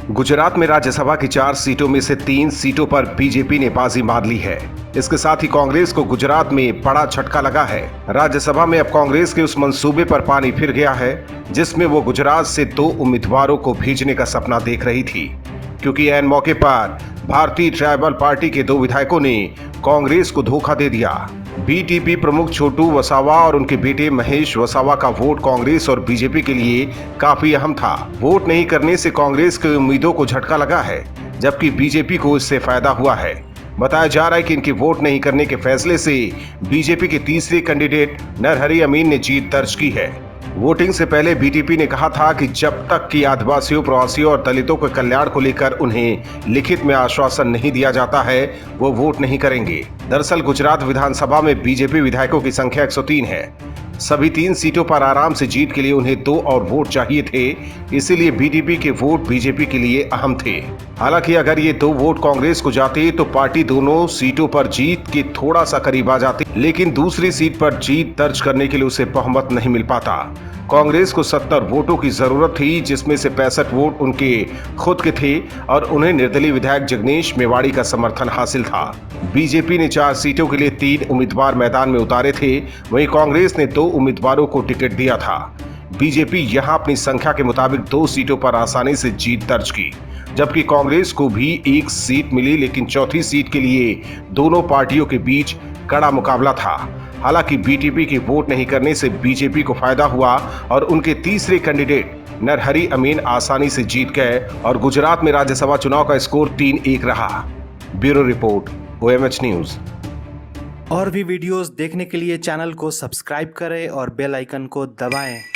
गुजरात में राज्यसभा की 4 सीटों में से 3 सीटों पर बीजेपी ने बाजी मार ली है। इसके साथ ही कांग्रेस को गुजरात में बड़ा झटका लगा है। राज्यसभा में अब कांग्रेस के उस मंसूबे पर पानी फिर गया है जिसमें वो गुजरात से 2 उम्मीदवारों को भेजने का सपना देख रही थी, क्योंकि ऐन मौके पर भारतीय ट्राइबल पार्टी के 2 विधायकों ने कांग्रेस को धोखा दे दिया। बीटीपी प्रमुख छोटू वसावा और उनके बेटे महेश वसावा का वोट कांग्रेस और बीजेपी के लिए काफी अहम था। वोट नहीं करने से कांग्रेस की उम्मीदों को झटका लगा है, जबकि बीजेपी को इससे फायदा हुआ है। बताया जा रहा है कि इनके वोट नहीं करने के फैसले से बीजेपी के तीसरे कैंडिडेट नरहरि अमीन ने जीत दर्ज की है। वोटिंग से पहले बीटीपी ने कहा था कि जब तक कि आदिवासियों, प्रवासियों और दलितों के कल्याण को लेकर उन्हें लिखित में आश्वासन नहीं दिया जाता है, वो वोट नहीं करेंगे। दरअसल गुजरात विधानसभा में बीजेपी विधायकों की संख्या 103 है। सभी 3 सीटों पर आराम से जीत के लिए उन्हें 2 और वोट चाहिए थे, इसीलिए बीटीपी के वोट बीजेपी के लिए अहम थे। हालांकि अगर ये 2 वोट कांग्रेस को जाते तो पार्टी दोनों सीटों पर जीत के थोड़ा सा करीब आ जाती, लेकिन दूसरी सीट पर जीत दर्ज करने के लिए उसे बहुमत नहीं मिल पाता। कांग्रेस को 70 वोटों की जरूरत थी, जिसमें से 65 वोट उनके खुद के थे और उन्हें निर्दलीय विधायक जगनेश मेवाड़ी का समर्थन हासिल था। बीजेपी ने 4 सीटों के लिए 3 उम्मीदवार मैदान में उतारे थे, वहीं कांग्रेस ने 2 उम्मीदवारों को टिकट दिया था। बीजेपी यहां अपनी संख्या के मुताबिक 2 सीटों पर आसानी से जीत दर्ज की, जबकि कांग्रेस को भी 1 सीट मिली, लेकिन चौथी सीट के लिए दोनों पार्टियों के बीच कड़ा मुकाबला था। हालांकि बीटीपी के वोट नहीं करने से बीजेपी को फायदा हुआ और उनके तीसरे कैंडिडेट नरहरि अमीन आसानी से जीत गए और गुजरात में राज्यसभा चुनाव का स्कोर 3-1 रहा। Bureau report, OMH news. और भी वीडियोस देखने के लिए चैनल को सब्सक्राइब करें और बेल आइकन को दबाएं।